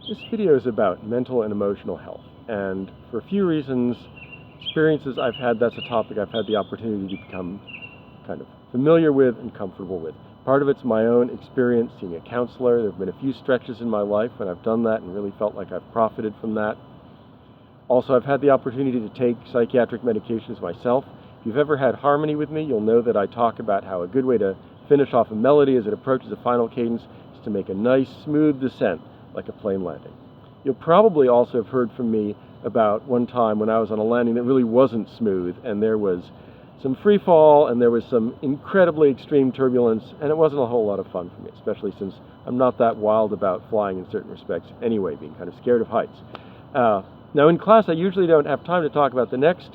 This video is about mental and emotional health, and for a few reasons, experiences I've had, that's a topic I've had the opportunity to become kind of familiar with and comfortable with. Part of it's my own experience seeing a counselor. There have been a few stretches in my life when I've done that and really felt like I've profited from that. Also, I've had the opportunity to take psychiatric medications myself. If you've ever had Harmony with me, you'll know that I talk about how a good way to finish off a melody as it approaches a final cadence is to make a nice, smooth descent, like a plane landing. You'll probably also have heard from me about one time when I was on a landing that really wasn't smooth, and there was some free fall, and there was some incredibly extreme turbulence, and it wasn't a whole lot of fun for me, especially since I'm not that wild about flying in certain respects anyway, being kind of scared of heights. Now in class I usually don't have time to talk about the next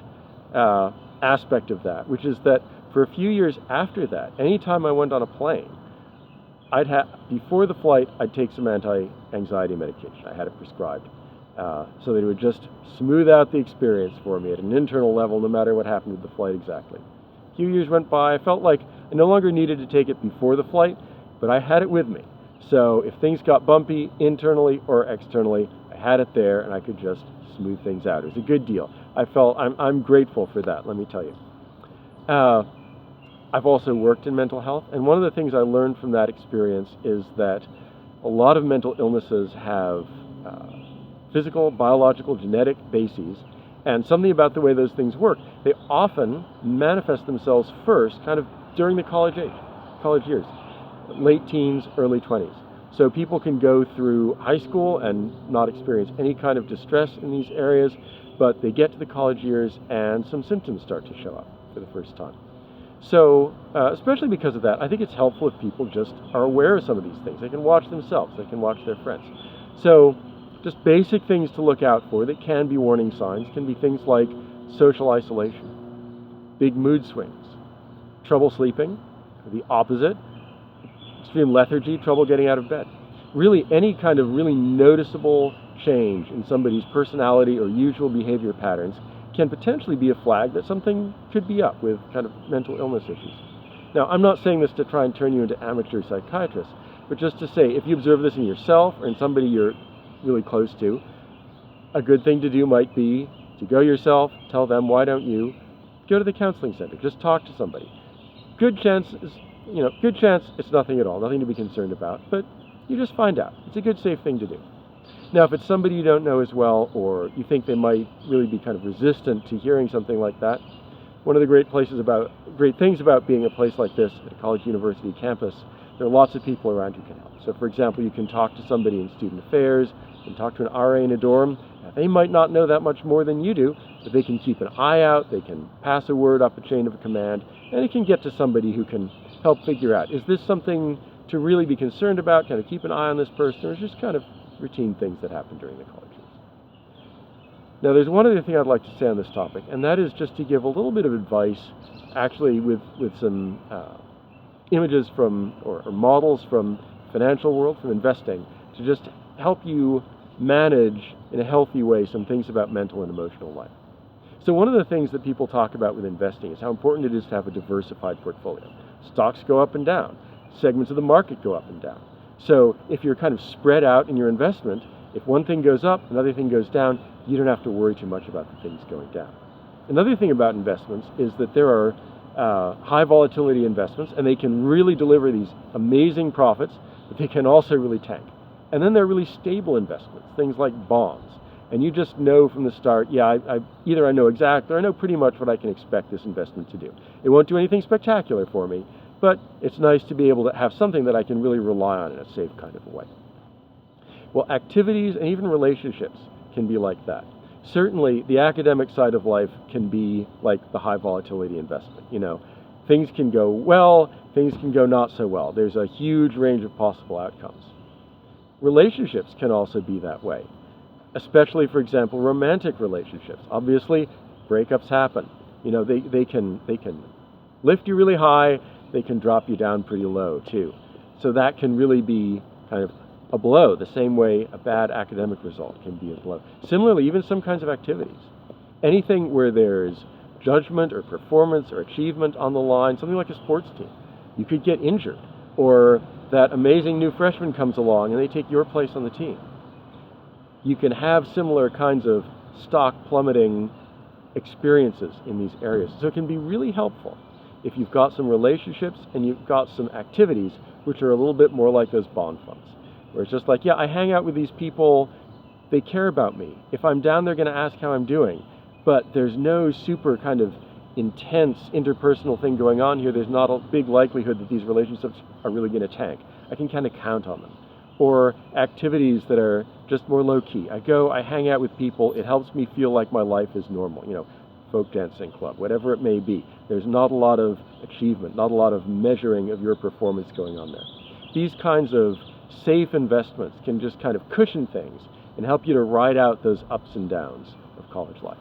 aspect of that, which is that for a few years after that, anytime I went on a plane, before the flight, I'd take some anti-anxiety medication. I had it prescribed so that it would just smooth out the experience for me at an internal level, no matter what happened with the flight exactly. A few years went by. I felt like I no longer needed to take it before the flight, but I had it with me. So if things got bumpy internally or externally, I had it there and I could just smooth things out. It was a good deal. I'm grateful for that, let me tell you. I've also worked in mental health, and one of the things I learned from that experience is that a lot of mental illnesses have physical, biological, genetic bases, and something about the way those things work, they often manifest themselves first kind of during the college years, late teens, early 20s. So people can go through high school and not experience any kind of distress in these areas, but they get to the college years and some symptoms start to show up for the first time. So, especially because of that, I think it's helpful if people just are aware of some of these things. They can watch themselves, they can watch their friends. So, just basic things to look out for that can be warning signs can be things like social isolation, big mood swings, trouble sleeping, the opposite, extreme lethargy, trouble getting out of bed. Really, any kind of really noticeable change in somebody's personality or usual behavior patterns can potentially be a flag that something could be up with kind of mental illness issues. Now, I'm not saying this to try and turn you into amateur psychiatrists, but just to say, if you observe this in yourself or in somebody you're really close to, a good thing to do might be to go yourself, tell them, why don't you go to the counseling center, just talk to somebody. Good chance it's nothing at all, nothing to be concerned about, but you just find out. It's a good, safe thing to do. Now, if it's somebody you don't know as well, or you think they might really be kind of resistant to hearing something like that, one of the great things about being a place like this at a college university campus, there are lots of people around who can help. So, for example, you can talk to somebody in student affairs, you can talk to an RA in a dorm. Now, they might not know that much more than you do, but they can keep an eye out, they can pass a word up a chain of command, and it can get to somebody who can help figure out, is this something to really be concerned about, kind of keep an eye on this person, or is just kind of routine things that happen during the college years. Now, there's one other thing I'd like to say on this topic, and that is just to give a little bit of advice, actually with some images from, or models from financial world, from investing, to just help you manage in a healthy way some things about mental and emotional life. So one of the things that people talk about with investing is how important it is to have a diversified portfolio. Stocks go up and down. Segments of the market go up and down. So if you're kind of spread out in your investment, if one thing goes up, another thing goes down, you don't have to worry too much about the things going down. Another thing about investments is that there are high volatility investments, and they can really deliver these amazing profits, but they can also really tank. And then there are really stable investments, things like bonds. And you just know from the start, either I know exactly or I know pretty much what I can expect this investment to do. It won't do anything spectacular for me, but it's nice to be able to have something that I can really rely on in a safe kind of a way. Well, activities and even relationships can be like that. Certainly, the academic side of life can be like the high volatility investment. Things can go well, things can go not so well. There's a huge range of possible outcomes. Relationships can also be that way, especially, for example, romantic relationships. Obviously, breakups happen. They can lift you really high, they can drop you down pretty low too. So that can really be kind of a blow, the same way a bad academic result can be a blow. Similarly, even some kinds of activities. Anything where there's judgment or performance or achievement on the line, something like a sports team. You could get injured, or that amazing new freshman comes along and they take your place on the team. you can have similar kinds of stock plummeting experiences in these areas. So it can be really helpful if you've got some relationships and you've got some activities which are a little bit more like those bond funds, where it's just like, yeah, I hang out with these people, they care about me. If I'm down, they're going to ask how I'm doing. But there's no super kind of intense interpersonal thing going on here. There's not a big likelihood that these relationships are really going to tank. I can kind of count on them. Or activities that are just more low-key. I hang out with people, it helps me feel like my life is normal, folk dancing club, whatever it may be. There's not a lot of achievement, not a lot of measuring of your performance going on there. These kinds of safe investments can just kind of cushion things and help you to ride out those ups and downs of college life.